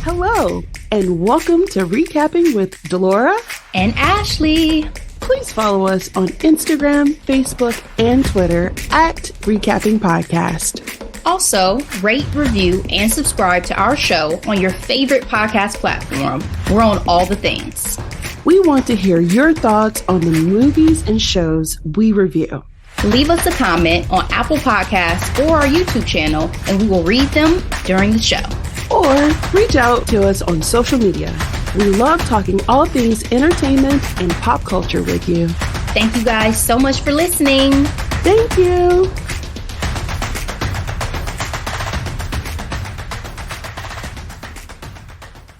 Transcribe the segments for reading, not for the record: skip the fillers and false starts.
Hello, and welcome to Recapping with Delora and Ashley. Please follow us on Instagram, Facebook, and Twitter at Recapping Podcast. Also, rate, review, and subscribe to our show on your favorite podcast platform. We're on all the things. We want to hear your thoughts on the movies and shows we review. Leave us a comment on Apple Podcasts or our YouTube channel, and we will read them during the show. Or reach out to us on social media. We love talking all things entertainment and pop culture with you. Thank you guys so much for listening. Thank you.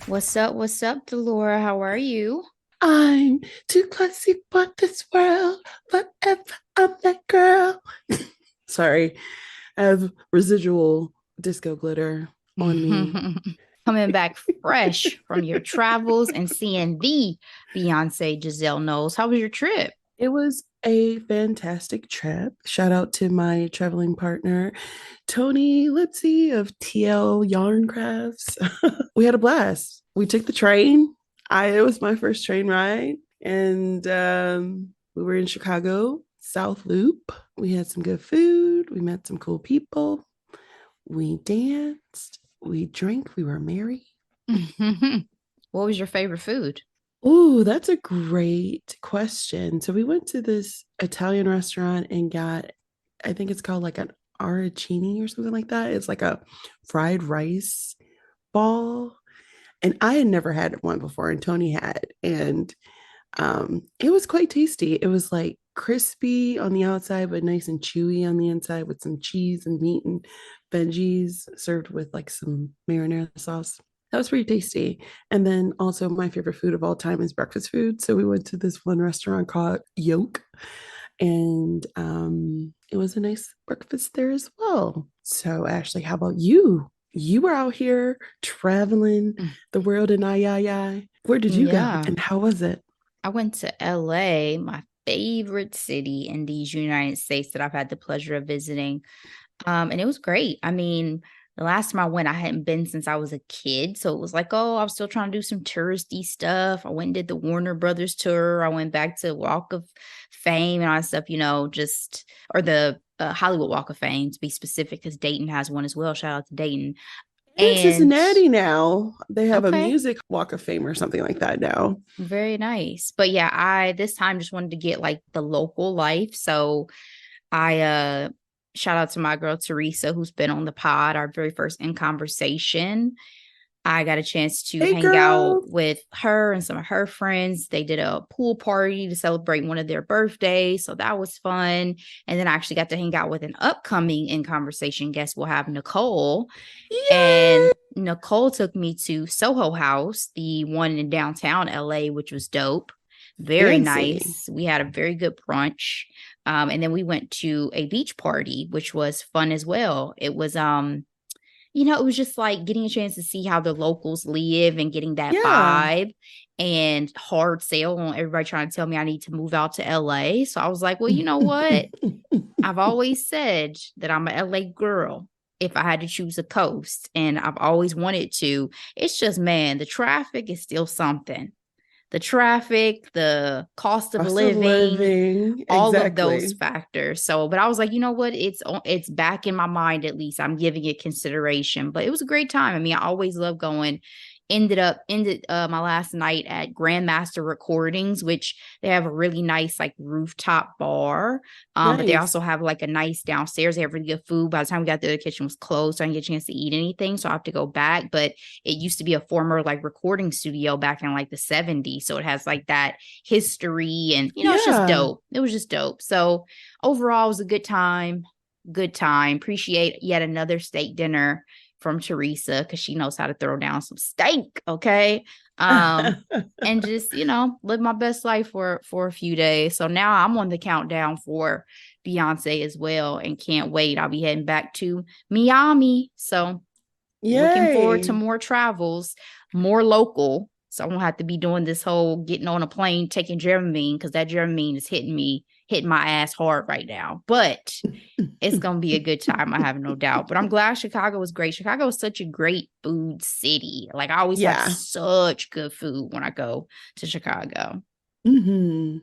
What's up, Delora? How are you? I'm too classy for this world. Forever I'm that girl. Sorry, I have residual disco glitter on me. Coming back fresh from your travels and seeing the Beyonce Giselle Knowles. How was your trip? It was a fantastic trip. Shout out to my traveling partner, Tony Lipsy of TL Yarn Crafts. We had a blast. We took the train. It was my first train ride. And we were in Chicago, South Loop. We had some good food. We met some cool people. We danced. We drank. We were merry. What was your favorite food? Oh, that's a great question. So we went to this Italian restaurant and got, I think it's called like an arancini or something like that. It's like a fried rice ball. And I had never had one before, and Tony had. And it was quite tasty. It was like crispy on the outside, but nice and chewy on the inside with some cheese and meat and veggies served with like some marinara sauce. That was pretty tasty. And then also my favorite food of all time is breakfast food. So we went to this one restaurant called Yoke, and it was a nice breakfast there as well. So Ashley, how about you? You were out here traveling the world in I. Where did you go and how was it? I went to LA, my favorite city in these United States that I've had the pleasure of visiting. And it was great. I mean, the last time I went, I hadn't been since I was a kid. So it was like, I was still trying to do some touristy stuff. I went and did the Warner Brothers tour. I went back to Walk of Fame and all that stuff, or the Hollywood Walk of Fame to be specific, because Dayton has one as well. Shout out to Dayton. In Cincinnati now, they have a music Walk of Fame or something like that now. Very nice. But yeah, I this time just wanted to get like the local life. So I shout out to my girl Teresa, who's been on the pod, our very first In Conversation. I got a chance to hang out with her and some of her friends. They did a pool party to celebrate one of their birthdays. So that was fun. And then I actually got to hang out with an upcoming In Conversation guest. We'll have Nicole. Yay! And Nicole took me to Soho House, the one in downtown LA, which was dope. Very nice. We had a very good brunch. And then we went to a beach party, which was fun as well. It was it was just like getting a chance to see how the locals live and getting that vibe, and hard sale on everybody trying to tell me I need to move out to LA. So I was like, well, you know what? I've always said that I'm a LA girl if I had to choose a coast, and I've always wanted to. It's just, man, the traffic is still something. The traffic, the cost of living, all of those factors. So, but I was like, you know what? It's back in my mind, at least. I'm giving it consideration. But it was a great time. I mean, I always love going. Ended my last night at Grandmaster Recordings, which they have a really nice like rooftop bar. But they also have like a nice downstairs. They have really good food. By the time we got there, the kitchen was closed, so I didn't get a chance to eat anything. So I have to go back. But it used to be a former like recording studio back in like the 70s. So it has like that history, and it's just dope. It was just dope. So overall, it was a good time. Good time. Appreciate yet another steak dinner from Teresa, because she knows how to throw down some steak, okay? And just, live my best life for a few days. So now I'm on the countdown for Beyonce as well, and can't wait. I'll be heading back to Miami. So looking forward to more travels, more local. So I won't have to be doing this whole getting on a plane, taking Dramamine, because that Dramamine is hitting me hitting my ass hard right now. But it's going to be a good time. I have no doubt. But I'm glad Chicago was great. Chicago is such a great food city. Like, I always have Yeah. such good food when I go to Chicago. Hmm.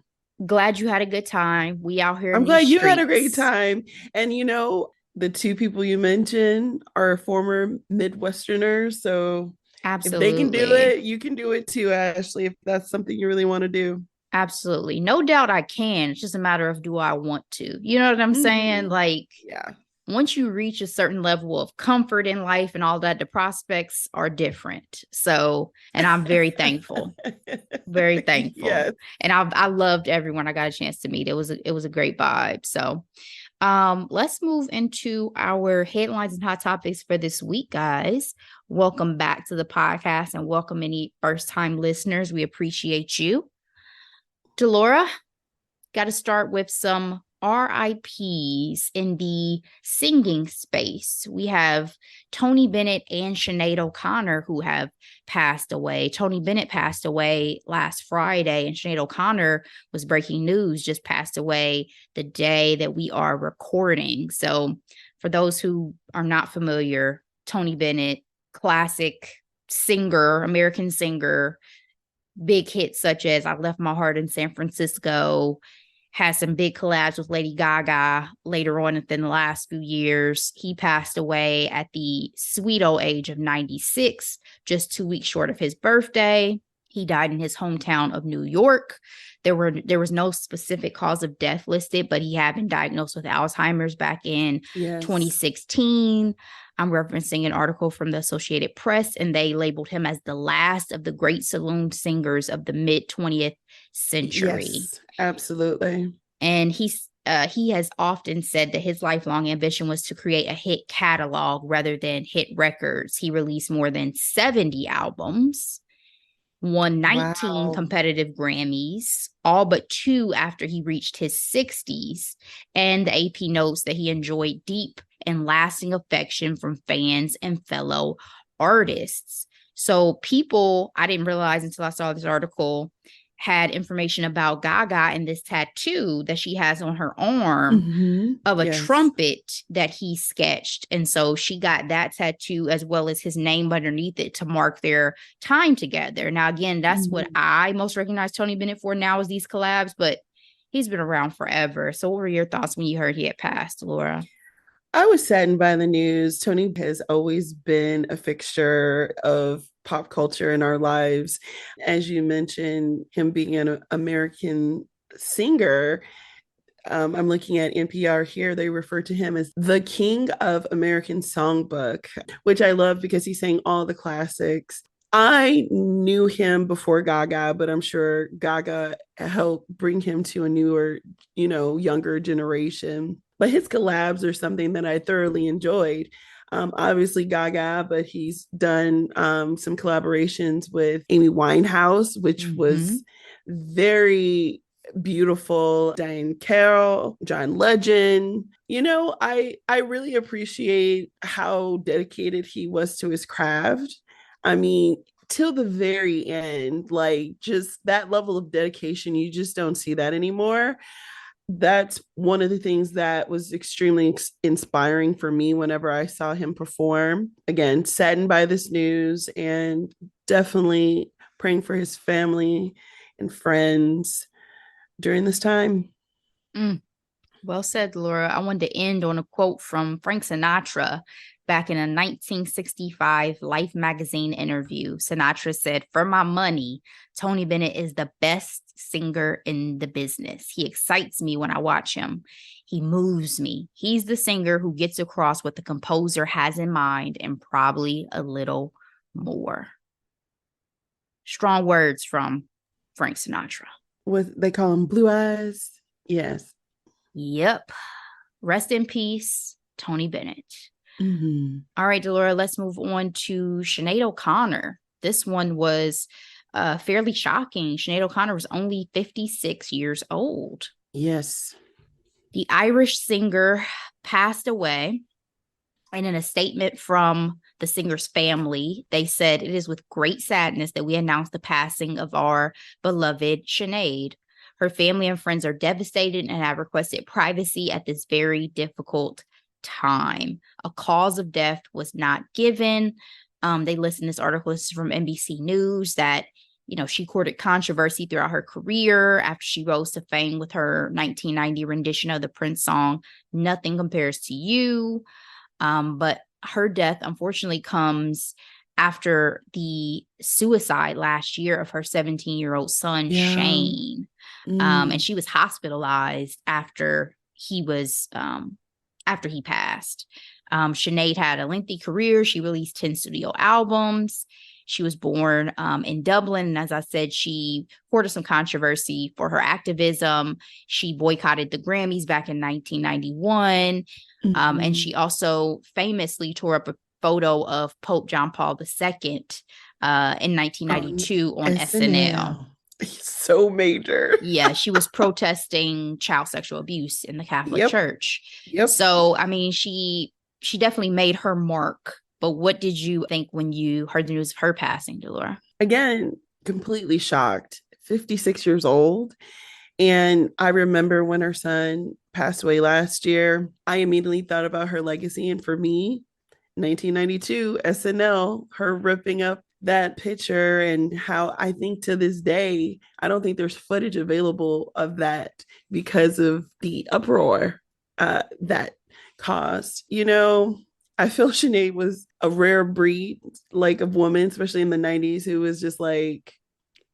Glad you had a good time. We out here I'm in these glad you had a great streets. time. And the two people you mentioned are former Midwesterners. So if they can do Absolutely. it, you can do it too, Ashley, if that's something you really want to do. Absolutely. No doubt I can. It's just a matter of do I want to? You know what I'm saying? Hmm. Like, Yeah. once you reach a certain level of comfort in life and all that, the prospects are different. So, and I'm very thankful, very thankful. Yes. And I loved everyone I got a chance to meet. It was a great vibe. So, let's move into our headlines and hot topics for this week, guys. Welcome back to the podcast and welcome any first time listeners. We appreciate you. Delora, got to start with some RIPs in the singing space. We have Tony Bennett and Sinead O'Connor who have passed away. Tony Bennett passed away last Friday, and Sinead O'Connor was breaking news, just passed away the day that we are recording. So, for those who are not familiar, Tony Bennett, classic singer, American singer, big hits such as I Left My Heart in San Francisco, had some big collabs with Lady Gaga later on within the last few years. He passed away at the sweet old age of 96, just 2 weeks short of his birthday. He died in his hometown of New York. There was no specific cause of death listed, but he had been diagnosed with Alzheimer's back in Yes. 2016. I'm referencing an article from the Associated Press, and they labeled him as the last of the great saloon singers of the mid 20th century. Yes. Absolutely. And he has often said that his lifelong ambition was to create a hit catalog rather than hit records. He released more than 70 albums, won 19 Wow. competitive Grammys, all but two after he reached his 60s. And the AP notes that he enjoyed deep and lasting affection from fans and fellow artists. So, people, I didn't realize until I saw this article, had information about Gaga and this tattoo that she has on her arm Hmm. of a Yes. trumpet that he sketched. And so she got that tattoo as well as his name underneath it to mark their time together. Now, again, that's what Mhm. I most recognize Tony Bennett for now is these collabs, but he's been around forever. So what were your thoughts when you heard he had passed, Laura? I was saddened by the news. Tony has always been a fixture of pop culture in our lives. As you mentioned, him being an American singer, I'm looking at NPR here. They refer to him as the king of American songbook, which I love because he sang all the classics. I knew him before Gaga, but I'm sure Gaga helped bring him to a newer, younger generation. But his collabs are something that I thoroughly enjoyed. Obviously Gaga, but he's done some collaborations with Amy Winehouse, which Mm-hmm. was very beautiful. Diane Carroll, John Legend. I really appreciate how dedicated he was to his craft. I mean, till the very end, like just that level of dedication, you just don't see that anymore. That's one of the things that was extremely inspiring for me whenever I saw him perform. Again, saddened by this news and definitely praying for his family and friends during this time. Mm. Well said, Laura. I wanted to end on a quote from Frank Sinatra back in a 1965 Life magazine interview. Sinatra said, "For my money, Tony Bennett is the best singer in the business. He excites me when I watch him. He moves me. He's the singer who gets across what the composer has in mind and probably a little more." Strong words from Frank Sinatra. What they call him, blue eyes. Yes. Yep. Rest in peace, Tony Bennett. Mm-hmm. All right, Delora, let's move on to Sinead O'Connor. This one was fairly shocking. Sinead O'Connor was only 56 years old. Yes. The Irish singer passed away. And in a statement from the singer's family, they said, "It is with great sadness that we announce the passing of our beloved Sinead. Her family and friends are devastated and have requested privacy at this very difficult time. A cause of death was not given. They list in this article, this is from NBC News, that she courted controversy throughout her career after she rose to fame with her 1990 rendition of the Prince song, Nothing Compares to You. But her death, unfortunately, comes after the suicide last year of her 17-year-old son, Yeah. Shane. And Mm. she was hospitalized after he passed. Sinead had a lengthy career. She released 10 studio albums. She was born in Dublin. And as I said, she courted some controversy for her activism. She boycotted the Grammys back in 1991. And she also famously tore up a photo of Pope John Paul II in 1992 on SNL. SNL. So major. Yeah, she was protesting child sexual abuse in the Catholic Yep. Church. Yep. So, I mean, she definitely made her mark. But what did you think when you heard the news of her passing, Delora? Again, completely shocked. 56 years old. And I remember when her son passed away last year, I immediately thought about her legacy. And for me, 1992, SNL, her ripping up that picture, and how I think to this day, I don't think there's footage available of that because of the uproar that caused. I feel Sinead was a rare breed, like, of woman, especially in the 90s, who was just like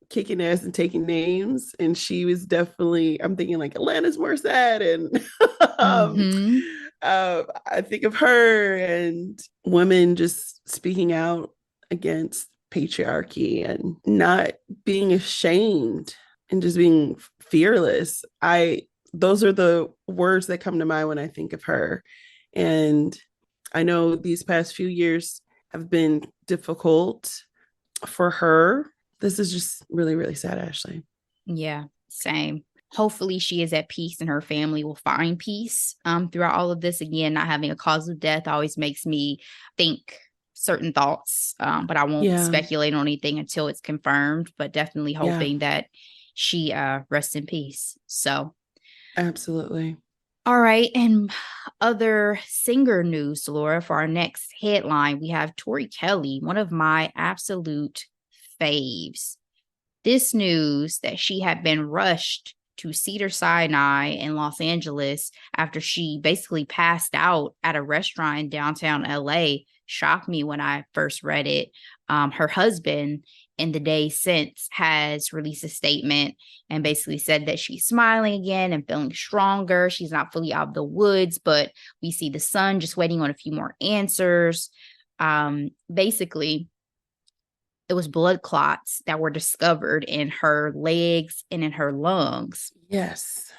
kicking ass and taking names. And she was definitely, I'm thinking like Alanis Morissette, and um, Mm-hmm. I think of her and women just speaking out against patriarchy and not being ashamed and just being fearless. Those are the words that come to mind when I think of her. And I know these past few years have been difficult for her. This is just really, really sad, Ashley. Yeah, same. Hopefully she is at peace and her family will find peace throughout all of this. Again, not having a cause of death always makes me think certain thoughts, but I won't Yeah. speculate on anything until it's confirmed, but definitely Yeah. hoping that she rests in peace. So, absolutely. all right. And other singer news, Laura, for our next headline, we have Tori Kelly, one of my absolute faves. This news that she had been rushed to Cedars-Sinai in Los Angeles after she basically passed out at a restaurant in downtown LA shocked me when I first read it. Her husband, in the days since, has released a statement and basically said that she's smiling again and feeling stronger. She's not fully out of the woods, but we see the son just waiting on a few more answers. Basically, it was blood clots that were discovered in her legs and in her lungs. Yes.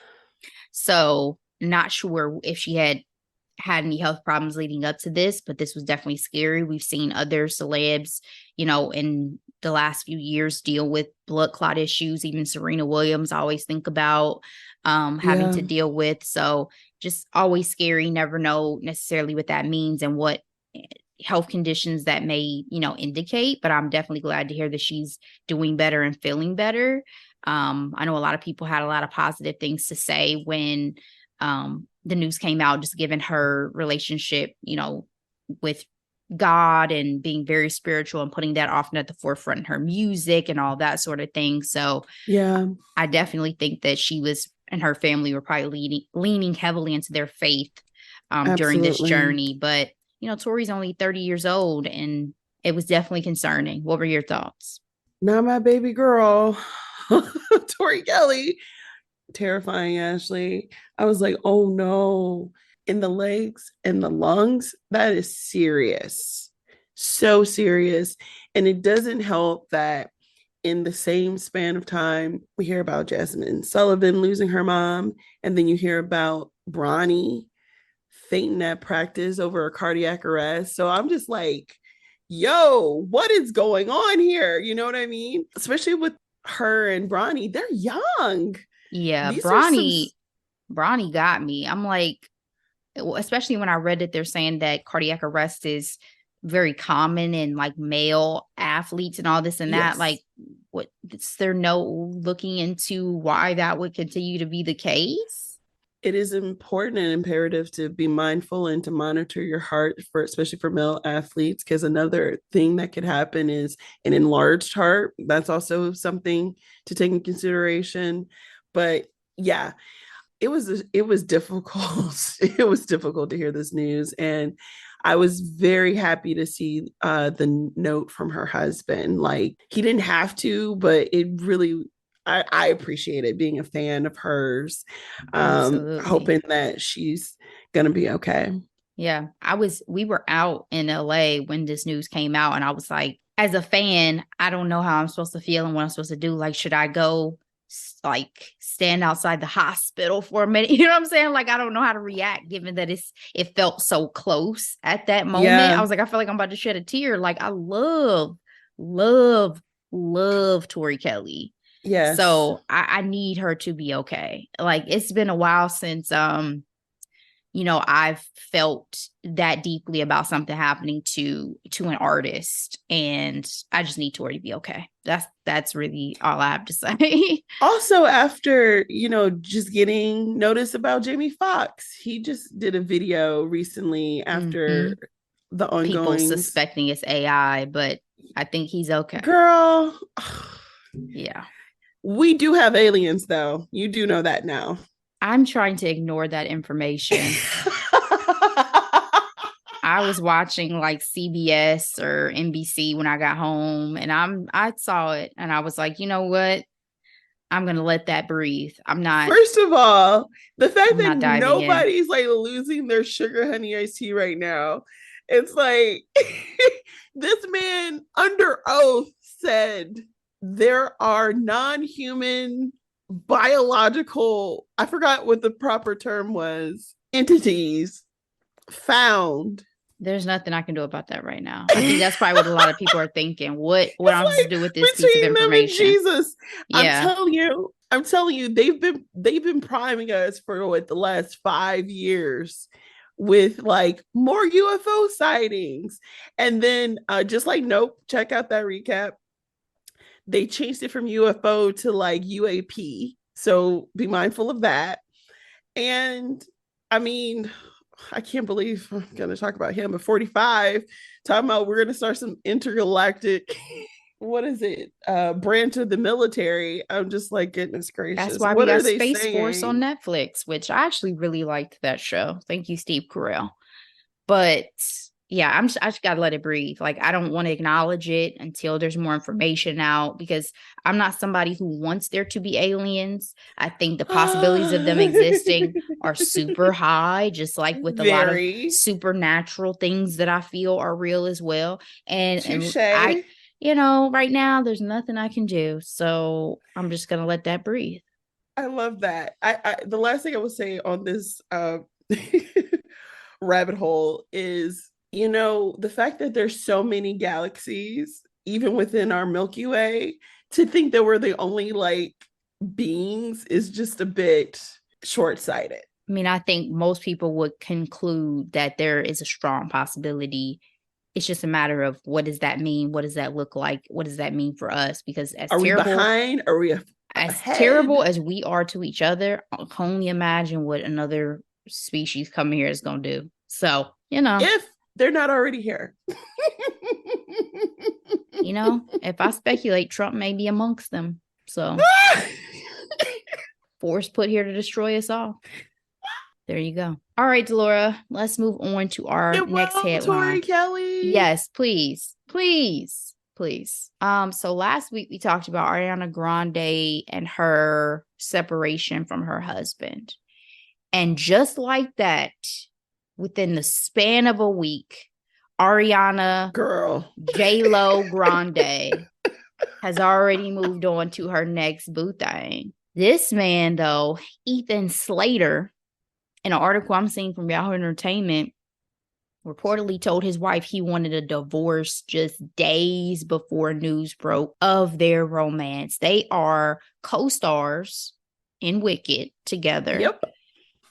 So not sure if she had any health problems leading up to this, but this was definitely scary. We've seen other celebs, in the last few years deal with blood clot issues. Even Serena Williams, I always think about having to deal with. So just always scary. Never know necessarily what that means and what health conditions that may, indicate, but I'm definitely glad to hear that she's doing better and feeling better. I know a lot of people had a lot of positive things to say when the news came out, just given her relationship, with God and being very spiritual and putting that often at the forefront in her music and all that sort of thing. So yeah, I definitely think that she was and her family were probably leaning heavily into their faith during this journey. But Tori's only 30 years old, and it was definitely concerning. What were your thoughts? Not my baby girl, Tori Kelly. Terrifying, Ashley. I was like, oh no, in the legs and the lungs, that is serious. So serious. And it doesn't help that in the same span of time, we hear about Jasmine Sullivan losing her mom, and then you hear about Bronny fainting at practice over a cardiac arrest. So I'm just like, yo, what is going on here? You know what I mean? Especially with her and Bronny, they're young. Yeah, These Bronny got me. I'm like, especially when I read that they're saying that cardiac arrest is very common in like male athletes and all this and that. Like, is there no looking into why that would continue to be the case? It is important and imperative to be mindful and to monitor your heart, for especially for male athletes, because another thing that could happen is an enlarged heart. That's also something to take into consideration. But yeah, it was difficult. It was difficult to hear this news, and I was very happy to see the note from her husband. Like, he didn't have to, but it really, I appreciate it, being a fan of hers, Absolutely. hoping that she's gonna be okay. Yeah. We were out in LA when this news came out, and I was like, as a fan, I don't know how I'm supposed to feel and what I'm supposed to do. Like, should I go like stand outside the hospital for a minute? You know what I'm saying? Like, I don't know how to react given that it felt so close at that moment. I Yeah, was like, I feel like I'm about to shed a tear. Like, I love, love Tori Kelly. yes. So I need her to be okay. Like, it's been a while since I've felt that deeply about something happening to an artist, and I just need Tori to be okay. That's really all I have to say. Also, after, just getting notice about Jamie Foxx, he just did a video recently Hmm. after the People ongoings. suspecting it's AI, but I think he's okay. Girl, Yeah. we do have aliens, though. You do know that now. I'm trying to ignore that information. I was watching like CBS or NBC when I got home, and I saw it and I was like, you know what? I'm gonna let that breathe. First of all, the fact I'm that not diving in. nobody's like losing their sugar honey iced tea right now, it's like this man under oath said there are non-human biological, I forgot what the proper term was, entities found. There's nothing I can do about that right now. I think that's probably what a lot of people are thinking. What I'm supposed to It's do with this like piece of between them and information? Jesus. Yeah. I'm telling you, they've been priming us for what, the last 5 years with like more UFO sightings. And then just like, nope, check out that recap. They changed it from UFO to like UAP. So be mindful of that. And I mean, I can't believe I'm going to talk about him at 45, talking about we're going to start some intergalactic, what is it, branch of the military. I'm just like, goodness That's gracious. why we What are got they Space Force on saying? Netflix, which I actually really liked that show. Thank you, Steve Carell. But yeah, I just gotta let it breathe. Like, I don't want to acknowledge it until there's more information out, because I'm not somebody who wants there to be aliens. I think the possibilities of them existing are super high, just like with a lot of Very supernatural things that I feel are real as well. And I, touche. right now there's nothing I can do. So I'm just gonna let that breathe. I love that. The last thing I will say on this rabbit hole is, the fact that there's so many galaxies, even within our Milky Way, to think that we're the only like beings is just a bit short-sighted. I mean, I think most people would conclude that there is a strong possibility. It's just a matter of, what does that mean? What does that look like? What does that mean for us? Because Are we behind? Are we as terrible ahead? as we are to each other, I can only imagine what another species coming here is going to do. So, If they're not already here. if I speculate, Trump may be amongst them. So, force put here to destroy us all. There you go. All right, Delora, let's move on to our Get next well, Tori headline. Kelly. Yes, please. Please. Please. So last week we talked about Ariana Grande and her separation from her husband. And just like that, within the span of a week, Ariana Girl. J-Lo Grande has already moved on to her next boo thing. This man, though, Ethan Slater, in an article I'm seeing from Yahoo Entertainment, reportedly told his wife he wanted a divorce just days before news broke of their romance. They are co-stars in Wicked together. Yep.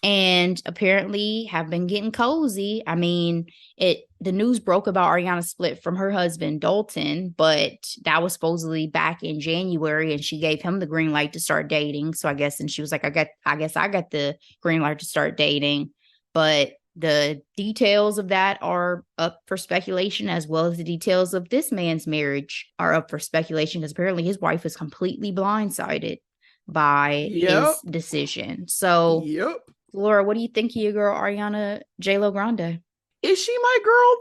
and apparently have been getting cozy. I mean, the news broke about Ariana split from her husband Dalton, but that was supposedly back in January, and she gave him the green light to start dating. So I guess, and she was like, I guess I got the green light to start dating, but the details of that are up for speculation, as well as the details of this man's marriage are up for speculation, because apparently his wife is completely blindsided by Yep. his decision. So Yep. Laura, what do you think of your girl Ariana J-Lo Grande? Is she my girl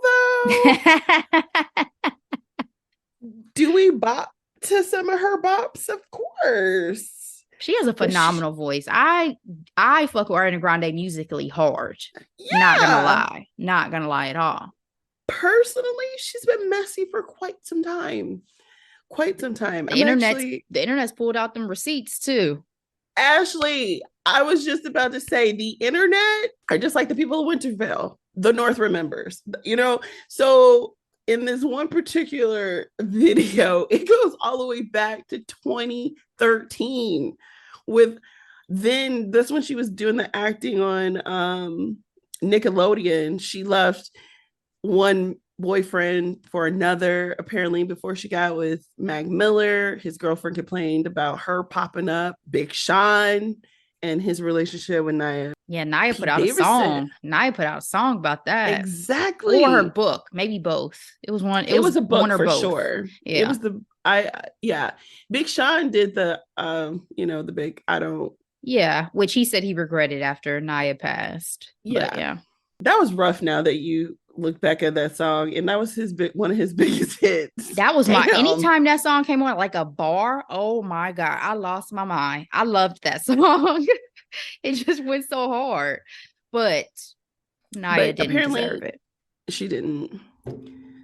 though? Do we bop to some of her bops? Of course. She has a phenomenal voice. I fuck with Ariana Grande musically hard. Yeah. Not gonna lie at all. Personally, she's been messy for quite some time. Quite some time. The internet's pulled out them receipts too. Ashley, I was just about to say the internet are just like the people of Winterfell. The North remembers, you know? So in this one particular video, it goes all the way back to 2013 with then this when she was doing the acting on Nickelodeon. She left one boyfriend for another, apparently, before she got with Mac Miller. His girlfriend complained about her popping up. Big Sean and his relationship with Nia. Yeah, Nia Pete put out Davidson. a song. Nia put out a song about that. Exactly. Or her book, maybe both. It was one. It was a book one or for both. sure. Yeah. It was yeah. Big Sean did the the big Yeah, which he said he regretted after Nia passed. Yeah. But yeah. That was rough now that you look back at that song, and that was one of his biggest hits. That was anytime that song came on like a bar, oh my God, I lost my mind. I loved that song. It just went so hard. But Nia didn't deserve it. She didn't.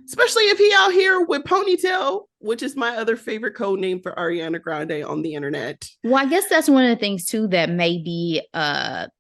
Especially if he out here with Ponytail, which is my other favorite code name for Ariana Grande on the internet. Well, I guess that's one of the things too that may be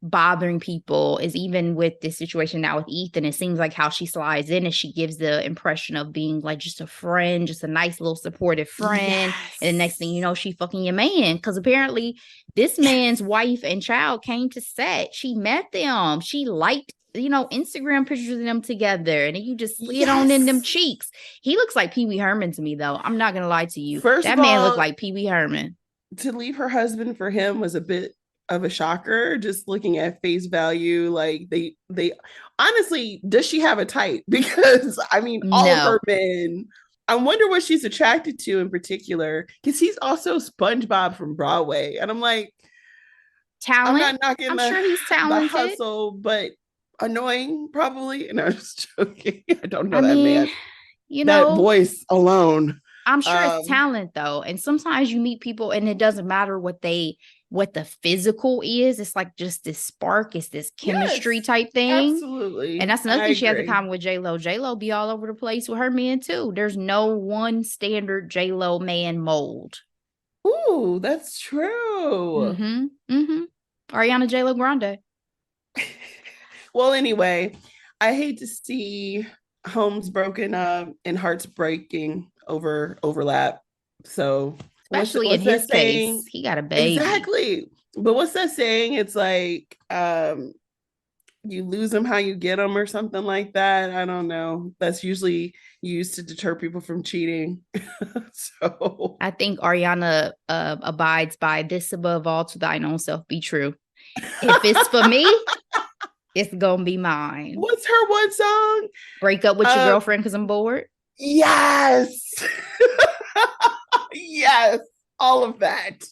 bothering people is even with this situation now with Ethan, it seems like how she slides in and she gives the impression of being like just a friend, just a nice little supportive friend. Yes. And the next thing you know, she fucking your man. Because apparently this man's wife and child came to set. She met them. She liked Instagram pictures of them together, and you just slid on in them cheeks. He looks like Pee Wee Herman to me, though. I'm not gonna lie to you. That man looked like Pee Wee Herman. To leave her husband for him was a bit of a shocker. Just looking at face value, like they honestly, does she have a type? Because I mean, all of her men. I wonder what she's attracted to in particular, because he's also SpongeBob from Broadway, and I'm like, talent. I'm not knocking sure he's talented. The hustle, but annoying probably. And I was joking. I don't know that man. That voice alone. I'm sure it's talent though. And sometimes you meet people and it doesn't matter what the physical is. It's like just this spark. It's this chemistry type thing. Absolutely. And that's another thing she has in common with J-Lo. J-Lo be all over the place with her men too. There's no one standard J-Lo man mold. Ooh, that's true. Ariana J-Lo Grande. Well, anyway, I hate to see homes broken up and hearts breaking over overlap. So especially in his case, he got a baby. Exactly. But what's that saying? It's like you lose them how you get them or something like that. I don't know. That's usually used to deter people from cheating. So I think Ariana abides by this above all, to thine own self be true. If it's for me, it's gonna be mine. What's her one song? Break up with your girlfriend because I'm bored. Yes. Yes. All of that.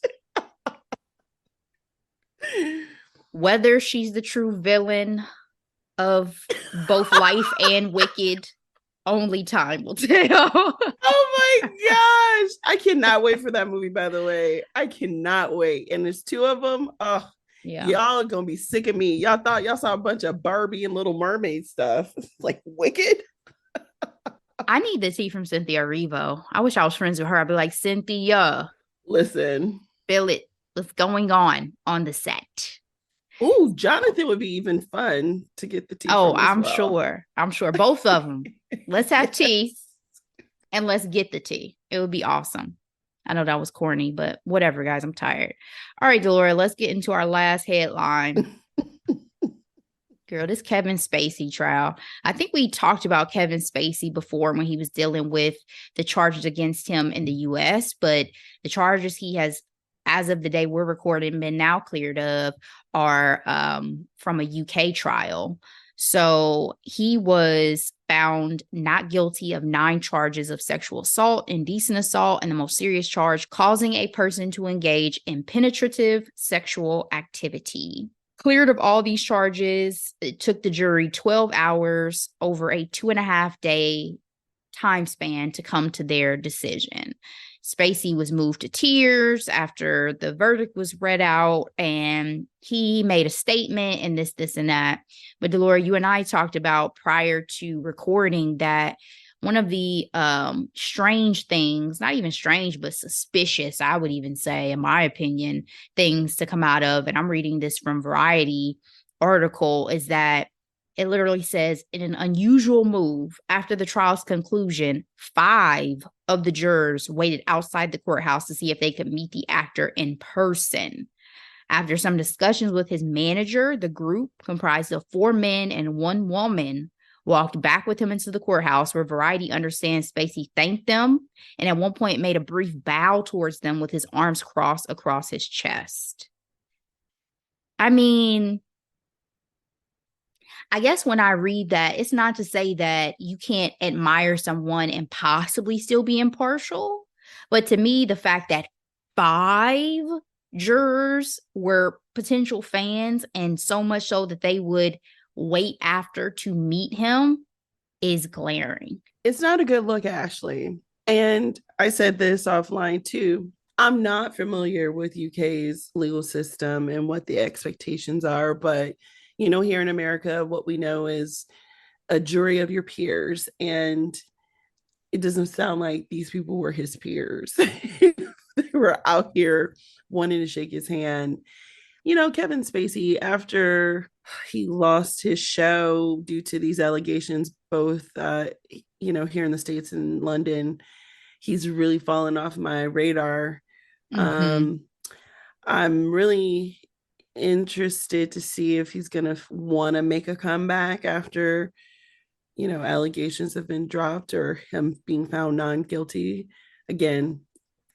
Whether she's the true villain of both Life and Wicked, only time will tell. Oh my gosh. I cannot wait for that movie, by the way. I cannot wait. And there's two of them. Oh, yeah. Y'all are gonna be sick of me. Y'all thought y'all saw a bunch of Barbie and Little Mermaid stuff. Like Wicked. I need the tea from Cynthia Erivo. I wish I was friends with her. I'd be like, Cynthia, listen, feel it. What's going on the set? Ooh, Jonathan would be even fun to get the tea. Oh, I'm sure. I'm sure. Both of them. Let's have tea and let's get the tea. It would be awesome. I know that was corny, but whatever, guys. I'm tired. All right, Delora, let's get into our last headline. Girl, this Kevin Spacey trial. I think we talked about Kevin Spacey before when he was dealing with the charges against him in the US, but the charges he has, as of the day we're recording, been now cleared of are from a UK trial. So he was found not guilty of 9 charges of sexual assault, indecent assault, and the most serious charge, causing a person to engage in penetrative sexual activity. Cleared of all these charges. It took the jury 12 hours over a 2.5-day time span to come to their decision. Spacey was moved to tears after the verdict was read out, and he made a statement and this, and that. But Delora, you and I talked about prior to recording that one of the strange things, not even strange, but suspicious, I would even say, in my opinion, things to come out of, and I'm reading this from Variety article, is that it literally says, in an unusual move, after the trial's conclusion, 5 of the jurors waited outside the courthouse to see if they could meet the actor in person. After some discussions with his manager, the group, comprised of 4 men and 1 woman, walked back with him into the courthouse, where Variety understands Spacey thanked them and at one point made a brief bow towards them with his arms crossed across his chest. I mean, I guess when I read that, it's not to say that you can't admire someone and possibly still be impartial. But to me, the fact that 5 jurors were potential fans, and so much so that they would wait after to meet him, is glaring. It's not a good look, Ashley. And I said this offline too. I'm not familiar with UK's legal system and what the expectations are, but here in America, what we know is a jury of your peers, and it doesn't sound like these people were his peers. They were out here wanting to shake his hand. Kevin Spacey, after he lost his show due to these allegations, both, here in the States and London, he's really fallen off my radar. Mm-hmm. I'm really interested to see if he's going to want to make a comeback after, allegations have been dropped or him being found non-guilty. Again,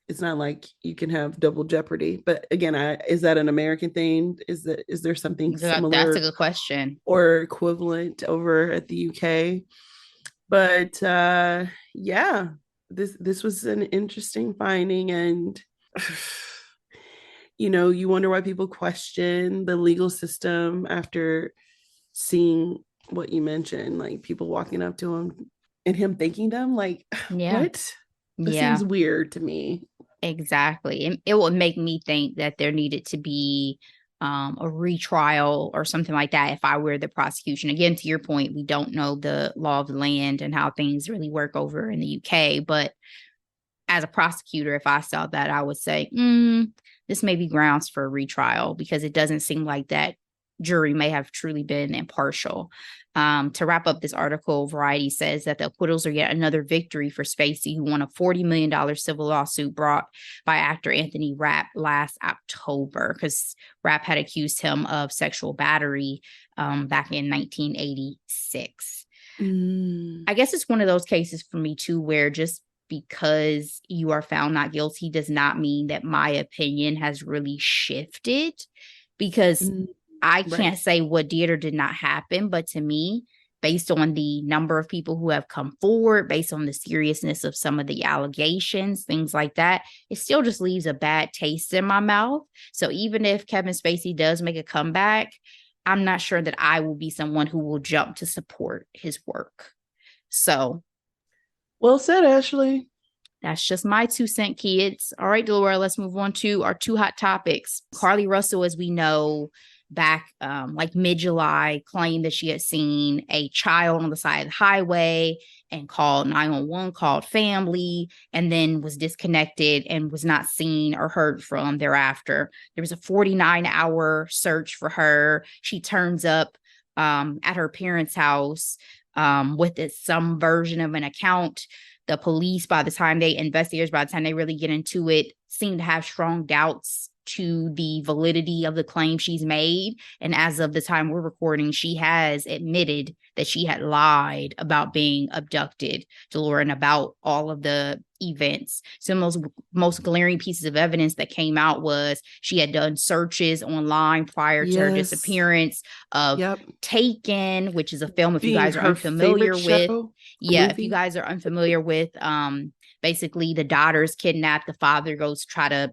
it's not like you can have double jeopardy, but again, is that an American thing? Is there something similar? That's a good question. Or equivalent over at the UK? But yeah, this was an interesting finding, and you wonder why people question the legal system after seeing what you mentioned, like people walking up to him and him thanking them. Like, what? That seems weird to me. Exactly. And it would make me think that there needed to be a retrial or something like that if I were the prosecution. Again, to your point, we don't know the law of the land and how things really work over in the UK. But as a prosecutor, if I saw that, I would say, this may be grounds for a retrial, because it doesn't seem like that jury may have truly been impartial. To wrap up this article, Variety says that the acquittals are yet another victory for Spacey, who won a $40 million civil lawsuit brought by actor Anthony Rapp last October, because Rapp had accused him of sexual battery back in 1986. I guess it's one of those cases for me too, where just because you are found not guilty does not mean that my opinion has really shifted, because I can't say what did or did not happen, but to me, based on the number of people who have come forward, based on the seriousness of some of the allegations, things like that, it still just leaves a bad taste in my mouth. So even if Kevin Spacey does make a comeback, I'm not sure that I will be someone who will jump to support his work. So. Well said, Ashley. That's just my 2 cents, kids. All right, Delora, let's move on to our 2 hot topics. Carlee Russell, as we know, back like mid-July, claimed that she had seen a child on the side of the highway and called 911, called family, and then was disconnected and was not seen or heard from thereafter. There was a 49-hour search for her. She turns up at her parents' house with some version of an account. The police, by the time investigators, by the time they really get into it, seem to have strong doubts to the validity of the claim she's made. And as of the time we're recording, she has admitted that she had lied about being abducted, Delora, and about all of the events. Some of those most glaring pieces of evidence that came out was she had done searches online prior to her Yes. disappearance of Yep. Taken, which is a film, if you Being guys are her favorite unfamiliar with. show, Yeah, if you movie. guys are unfamiliar with, basically the daughter's kidnapped, the father goes to try to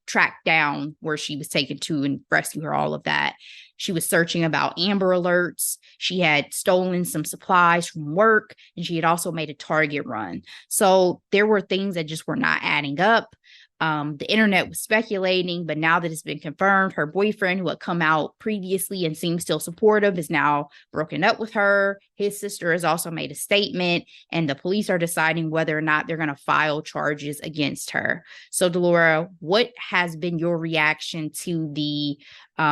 track down where she was taken to and rescue her, all of that. She was searching about Amber Alerts. She had stolen some supplies from work, and she had also made a Target run. So there were things that just were not adding up. The internet was speculating, but now that it's been confirmed, her boyfriend, who had come out previously and seemed still supportive, is now broken up with her. His sister has also made a statement, and the police are deciding whether or not they're going to file charges against her. So, Delora, what has been your reaction to the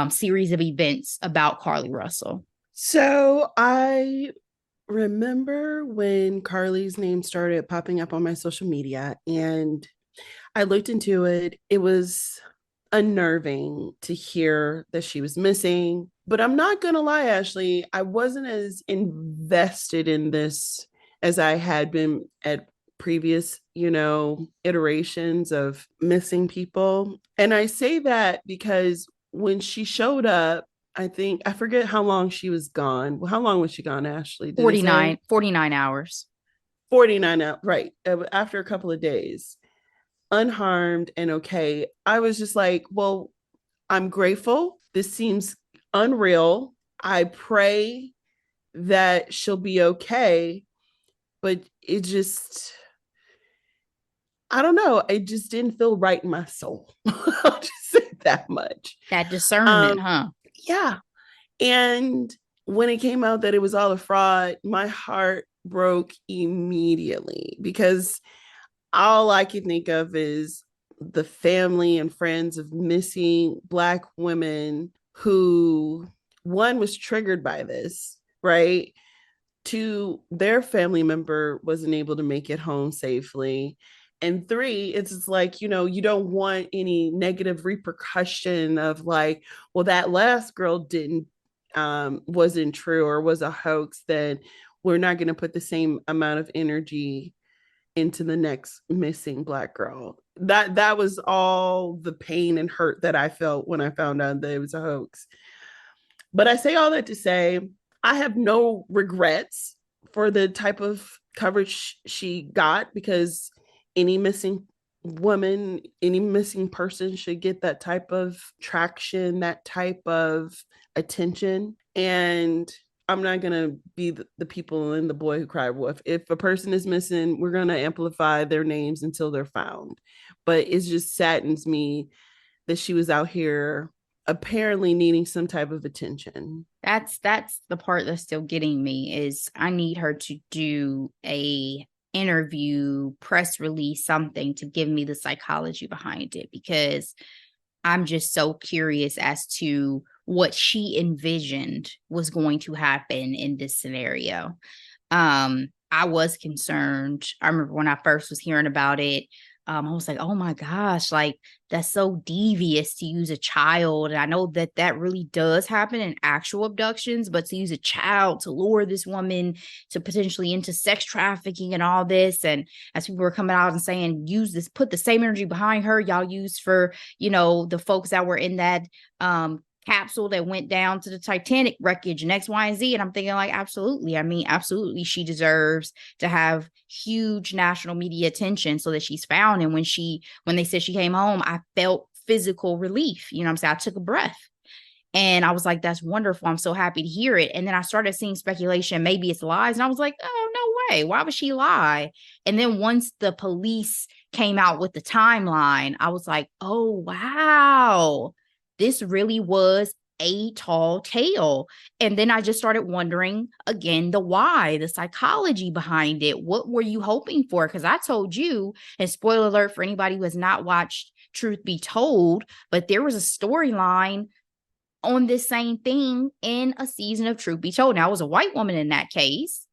series of events about Carlee Russell? So I remember when Carlee's name started popping up on my social media and I looked into it. It was unnerving to hear that she was missing. But I'm not going to lie, Ashley, I wasn't as invested in this as I had been at previous, iterations of missing people. And I say that because when she showed up, I forget how long she was gone. How long was she gone, Ashley? Did it say? 49 hours. 49 out, right. After a couple of days, unharmed and okay. I was just like, well, I'm grateful. This seems unreal. I pray that she'll be okay. But it just, I don't know. It just didn't feel right in my soul. I'll just say that much. That discernment, Um, huh? yeah. And when it came out that it was all a fraud, my heart broke immediately because all I can think of is the family and friends of missing Black women who, one, was triggered by this, right? Two, their family member wasn't able to make it home safely. And three, it's just like, you don't want any negative repercussion of like, well, that last girl didn't, wasn't true or was a hoax, then we're not going to put the same amount of energy into the next missing Black girl. That was all the pain and hurt that I felt when I found out that it was a hoax. But I say all that to say I have no regrets for the type of coverage she got because any missing woman, any missing person should get that type of traction, that type of attention. And I'm not going to be the people in the boy who cried wolf. If a person is missing, we're going to amplify their names until they're found. But it just saddens me that she was out here apparently needing some type of attention. That's the part that's still getting me is I need her to do a interview, press release, something to give me the psychology behind it, because I'm just so curious as to what she envisioned was going to happen in this scenario. I was concerned. I remember when I first was hearing about it, I was like, oh my gosh, like that's so devious to use a child. And I know that that really does happen in actual abductions, but to use a child to lure this woman to potentially into sex trafficking and all this. And as people were coming out and saying, use this, put the same energy behind her y'all used for, the folks that were in that capsule that went down to the Titanic wreckage and X, Y, and Z. And I'm thinking like, absolutely. I mean, absolutely. She deserves to have huge national media attention so that she's found. And when they said she came home, I felt physical relief. You know what I'm saying? I took a breath. And I was like, that's wonderful. I'm so happy to hear it. And then I started seeing speculation, maybe it's lies. And I was like, oh, no way. Why would she lie? And then once the police came out with the timeline, I was like, oh, wow. This really was a tall tale. And then I just started wondering again, the why, the psychology behind it. What were you hoping for? Because I told you, and spoiler alert for anybody who has not watched Truth Be Told, but there was a storyline on this same thing in a season of Truth Be Told. Now, it was a white woman in that case,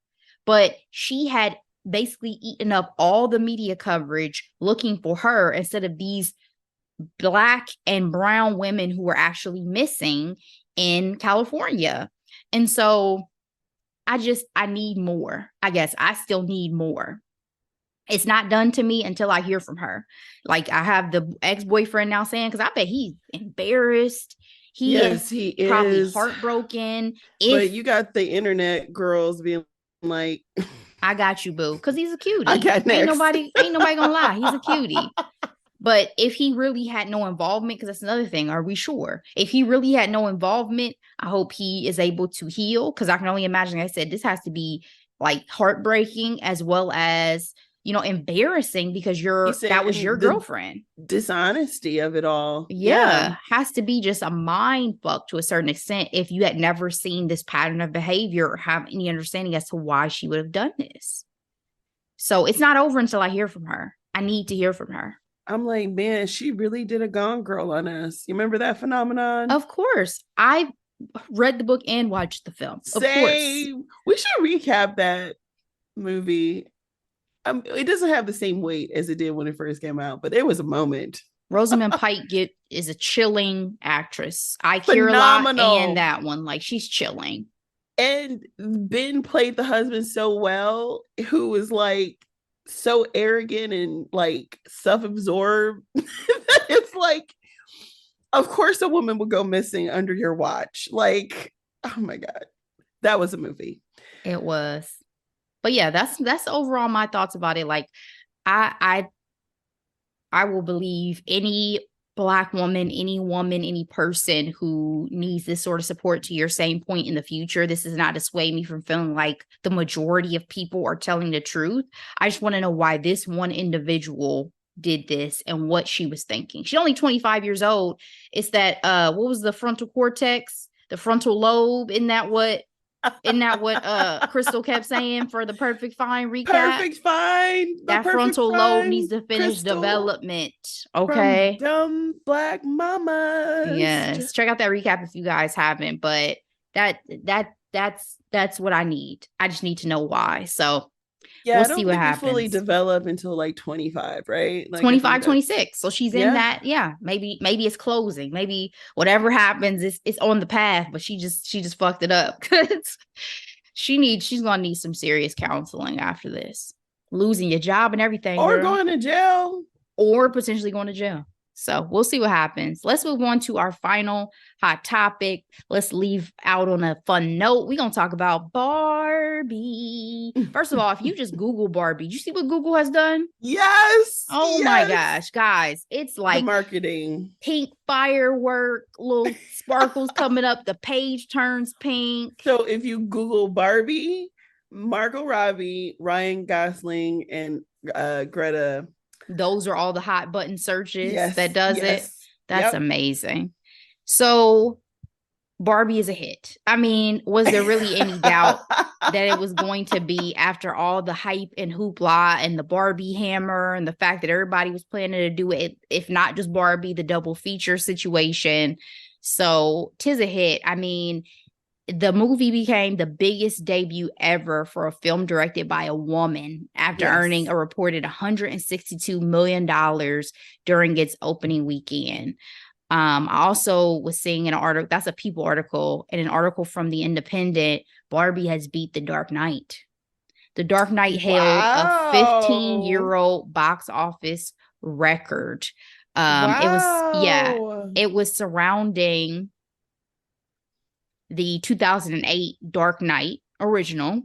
but she had basically eaten up all the media coverage looking for her instead of these Black and brown women who were actually missing in California. And so I need more. I guess I still need more. It's not done to me until I hear from her. Like I have the ex-boyfriend now saying, because I bet he's embarrassed. He is Yes, he probably is. heartbroken. But If you got the internet girls being like, I got you, boo, because he's a I cutie. got next. Ain't nobody gonna lie. He's a cutie. But if he really had no involvement, because that's another thing, are we sure? If he really had no involvement, I hope he is able to heal. Because I can only imagine, like I said, this has to be like heartbreaking as well as, embarrassing because You that was your saying the girlfriend. dishonesty of it all. Yeah. Yeah, has to be just a mind fuck to a certain extent if you had never seen this pattern of behavior or have any understanding as to why she would have done this. So it's not over until I hear from her. I need to hear from her. I'm like, man, she really did a Gone Girl on us. You remember that phenomenon? Of course. I read the book and watched the film. Of course. Same. We should recap that movie. It doesn't have the same weight as it did when it first came out, but there was a moment. Rosamund Pike is a chilling actress. I Hear a lot and Phenomenal. that one. Like she's chilling. And Ben played the husband so well, who was like so arrogant and like self-absorbed. It's like, of course a woman would go missing under your watch. Like, oh my God. That was a movie. It was. But yeah, that's overall my thoughts about it. Like I will believe any Black woman, any person who needs this sort of support, to your same point, in the future. This does not dissuade me from feeling like the majority of people are telling the truth. I just want to know why this one individual did this and what she was thinking. She's only 25 years old. It's that what was the frontal cortex, the frontal lobe? Isn't that what Crystal kept saying for the Perfect Fine recap? Perfect Fine. That frontal lobe needs to finish Crystal, development. Okay. From dumb Black mamas. Yes. Check out that recap if you guys haven't. But that's what I need. I just need to know why. So Yeah, we'll I don't see what think we happens. fully develop until like 25, right? Like 25, 26. So she's in that. Yeah. Maybe it's closing. Maybe whatever happens, it's on the path, but she just fucked it up. She's gonna need some serious counseling after this. Losing your job and everything. Or girl. going to jail. Or potentially going to jail. So we'll see what happens. Let's move on to our final hot topic. Let's leave out on a fun note. We're going to talk about Barbie. First of all, if you just Google Barbie, do you see what Google has done? Yes. Oh yes. my gosh, guys. It's like the marketing. Pink firework, little sparkles coming up. The page turns pink. So if you Google Barbie, Margot Robbie, Ryan Gosling, and Greta, those are all the hot button searches that does it. That's amazing. So Barbie is a hit. I mean, was there really any doubt that it was going to be, after all the hype and hoopla and the Barbie hammer and the fact that everybody was planning to do it, if not just Barbie, the double feature situation? So 'tis a hit. I mean, the movie became the biggest debut ever for a film directed by a woman after earning a reported $162 million during its opening weekend. I also was seeing an article, that's a People article, and an article from The Independent, Barbie has beat The Dark Knight. The Dark Knight held a 15-year-old box office record. It was surrounding the 2008 Dark Knight original,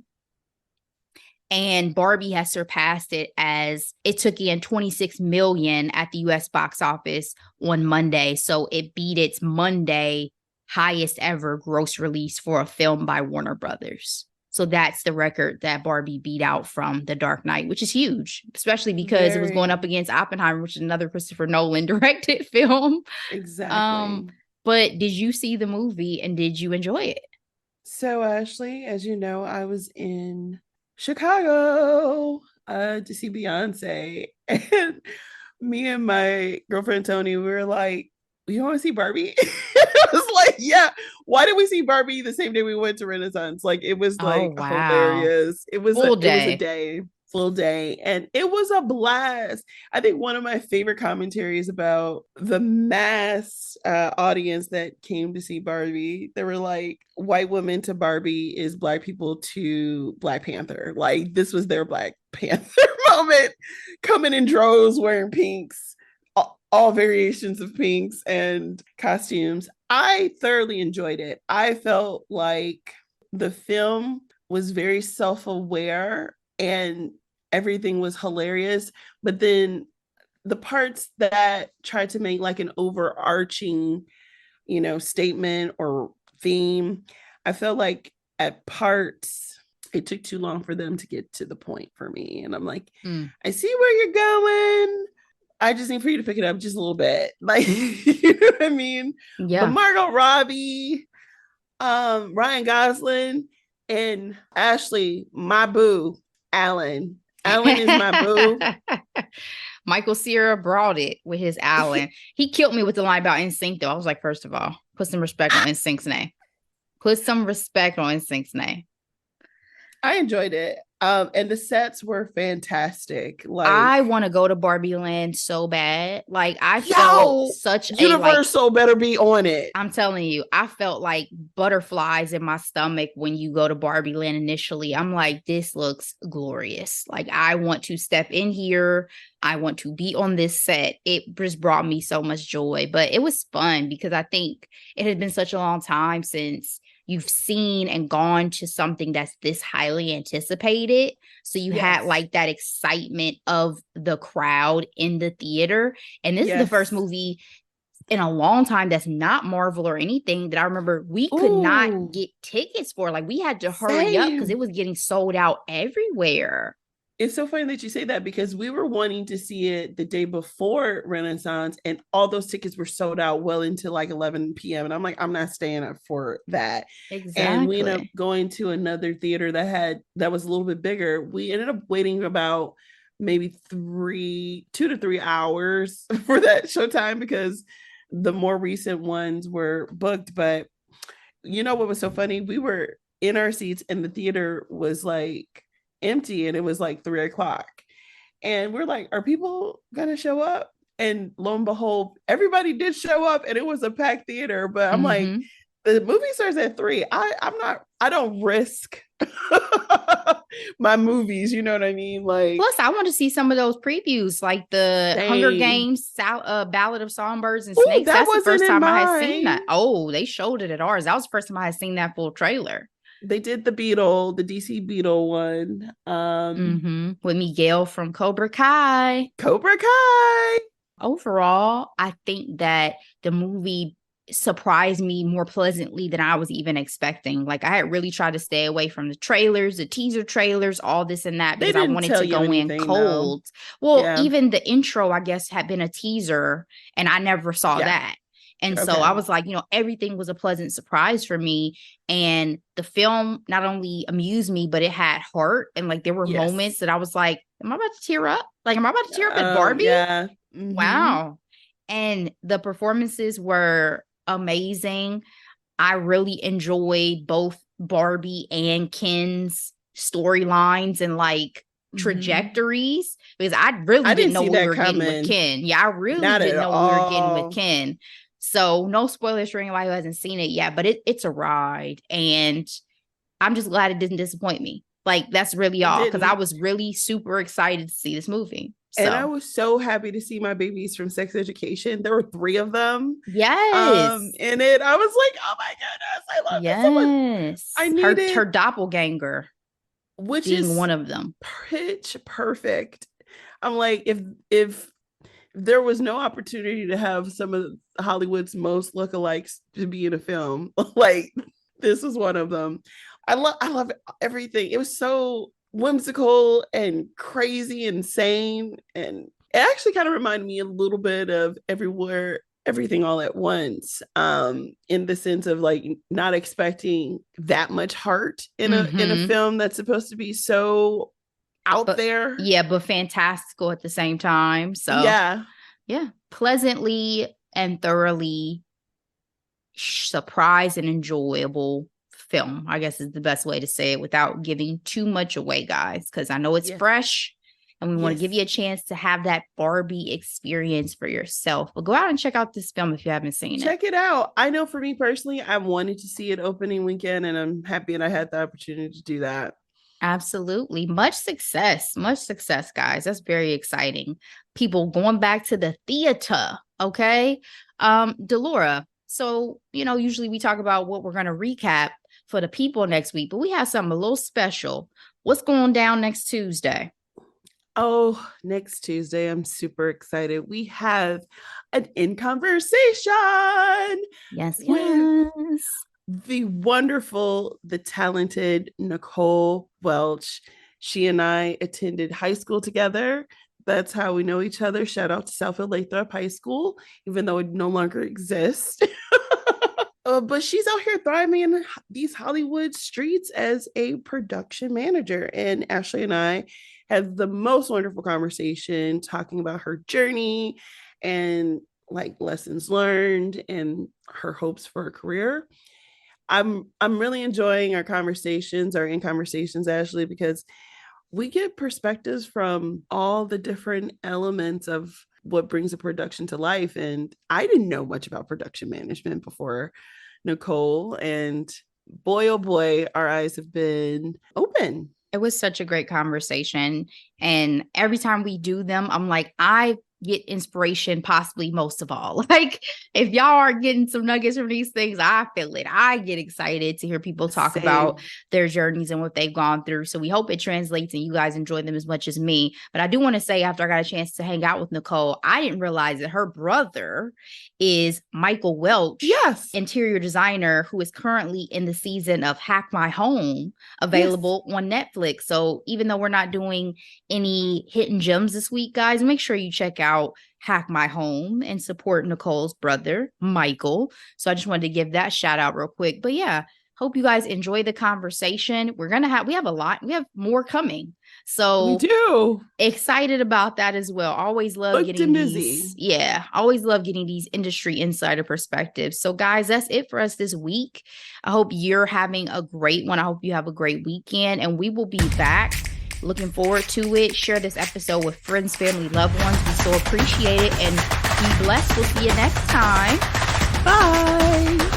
and Barbie has surpassed it, as it took in 26 million at the US box office on Monday. So it beat its Monday highest ever gross release for a film by Warner Brothers. So that's the record that Barbie beat out from The Dark Knight, which is huge, especially because it was going up against Oppenheimer, which is another Christopher Nolan directed film. Exactly. But did you see the movie and did you enjoy it? So, Ashley, as you know, I was in Chicago to see Beyonce. And me and my girlfriend Tony, we were like, you want to see Barbie? I was like, yeah. Why did we see Barbie the same day we went to Renaissance? Like, it was like hilarious. It was a day. full day, and it was a blast. I think one of my favorite commentaries about the mass audience that came to see Barbie, they were like, white women to Barbie is black people to Black Panther. Like, this was their Black Panther moment, coming in droves wearing pinks, all variations of pinks and costumes. I thoroughly enjoyed it. I felt like the film was very self-aware and everything was hilarious. But then the parts that tried to make like an overarching, statement or theme, I felt like at parts it took too long for them to get to the point for me. And I'm like, I see where you're going. I just need for you to pick it up just a little bit. Like, you know what I mean? Yeah. But Margot Robbie, Ryan Gosling, and Ashley, my boo, Alan. Alan is my boo. Michael Cera brought it with his Alan. He killed me with the line about NSYNC, though. I was like, first of all, put some respect on NSYNC's name. Put some respect on NSYNC's name. I enjoyed it. And the sets were fantastic. Like, I want to go to Barbie Land so bad. Like, I felt such Universal better be on it. I'm telling you, I felt like butterflies in my stomach when you go to Barbie Land initially. I'm like, this looks glorious. Like, I want to step in here. I want to be on this set. It just brought me so much joy. But it was fun because I think it had been such a long time since you've seen and gone to something that's this highly anticipated. So you had like that excitement of the crowd in the theater. And this is the first movie in a long time that's not Marvel or anything that I remember we could not get tickets for. Like, we had to hurry up because it was getting sold out everywhere. It's so funny that you say that because we were wanting to see it the day before Renaissance and all those tickets were sold out well into like 11 p.m. And I'm like, I'm not staying up for that. Exactly. And we ended up going to another theater that was a little bit bigger. We ended up waiting about maybe 2 to 3 hours for that showtime because the more recent ones were booked. But you know what was so funny? We were in our seats and the theater was like empty and it was like 3:00 and we're like, are people gonna show up? And lo and behold, everybody did show up and it was a packed theater. But I'm like, the movie starts at 3. I don't risk my movies, you know what I mean? Like, plus I want to see some of those previews, like the Hunger Games Ballad of Songbirds and Snakes. That's the first time I had seen that. Oh, they showed it at ours. That was the first time I had seen that full trailer. They did the DC Beetle one. With Miguel from Cobra Kai. Overall, I think that the movie surprised me more pleasantly than I was even expecting. Like, I had really tried to stay away from the trailers, the teaser trailers, all this and that, because I wanted to go in cold. Well, even the intro, I guess, had been a teaser, and I never saw that. And so I was like, everything was a pleasant surprise for me. And the film not only amused me, but it had heart. And like, there were moments that I was like, am I about to tear up? Like, am I about to tear up at Barbie? Yeah. Wow. And the performances were amazing. I really enjoyed both Barbie and Ken's storylines and like trajectories, because I really didn't know we were getting with Ken. Yeah, I really didn't know we were getting with Ken. So no spoilers for anybody who hasn't seen it yet, but it's a ride. And I'm just glad it didn't disappoint me. Like, that's really all, because I was really super excited to see this movie. And I was so happy to see my babies from Sex Education. There were 3 of them. Yes. In it. I was like, oh my goodness, I love this so much. I needed her doppelganger, which being is one of them. Pitch perfect. I'm like, if there was no opportunity to have some of Hollywood's most lookalikes to be in a film, like, this was one of them. I love everything. It was so whimsical and crazy, insane, and it actually kind of reminded me a little bit of Everything All at Once, in the sense of like not expecting that much heart in a film that's supposed to be so out there. Yeah, but fantastical at the same time. So yeah, pleasantly and thoroughly surprised and enjoyable film, I guess is the best way to say it without giving too much away, guys, because I know it's fresh and we want to give you a chance to have that Barbie experience for yourself. But go out and check out this film if you haven't seen it. Check it out. I know for me personally, I wanted to see it opening weekend, and I'm happy that I had the opportunity to do that. Absolutely. Much success, guys. That's very exciting. People going back to the theater. Okay. Delora. So, usually we talk about what we're going to recap for the people next week, but we have something a little special. What's going down next Tuesday? Oh, next Tuesday, I'm super excited. We have an In Conversation. Yes. The wonderful, the talented Nicole Welch. She and I attended high school together. That's how we know each other. Shout out to Southfield Lathrop High School, even though it no longer exists. But she's out here thriving in these Hollywood streets as a production manager. And Ashley and I had the most wonderful conversation talking about her journey and like lessons learned and her hopes for her career. I'm really enjoying our conversations, our In Conversations, Ashley, because we get perspectives from all the different elements of what brings a production to life. And I didn't know much about production management before Nicole. And boy, oh boy, our eyes have been open. It was such a great conversation. And every time we do them, I'm like, I get inspiration possibly most of all. Like, if y'all are getting some nuggets from these things, I feel it. I get excited to hear people talk about their journeys and what they've gone through. So we hope it translates and you guys enjoy them as much as me. But I do want to say, after I got a chance to hang out with Nicole, I didn't realize that her brother is Michael Welch, interior designer, who is currently in the season of Hack My Home, available on Netflix. So even though we're not doing any hidden gems this week, guys, make sure you check out Hack My Home and support Nicole's brother, Michael. So I just wanted to give that shout out real quick. But yeah, hope you guys enjoy the conversation. We have a lot. We have more coming. So we do. Excited about that as well. Always love getting these. Yeah, always love getting these industry insider perspectives. So guys, that's it for us this week. I hope you're having a great one. I hope you have a great weekend, and we will be back. Looking forward to it. Share this episode with friends, family, loved ones. We so appreciate it. And be blessed. We'll see you next time. Bye.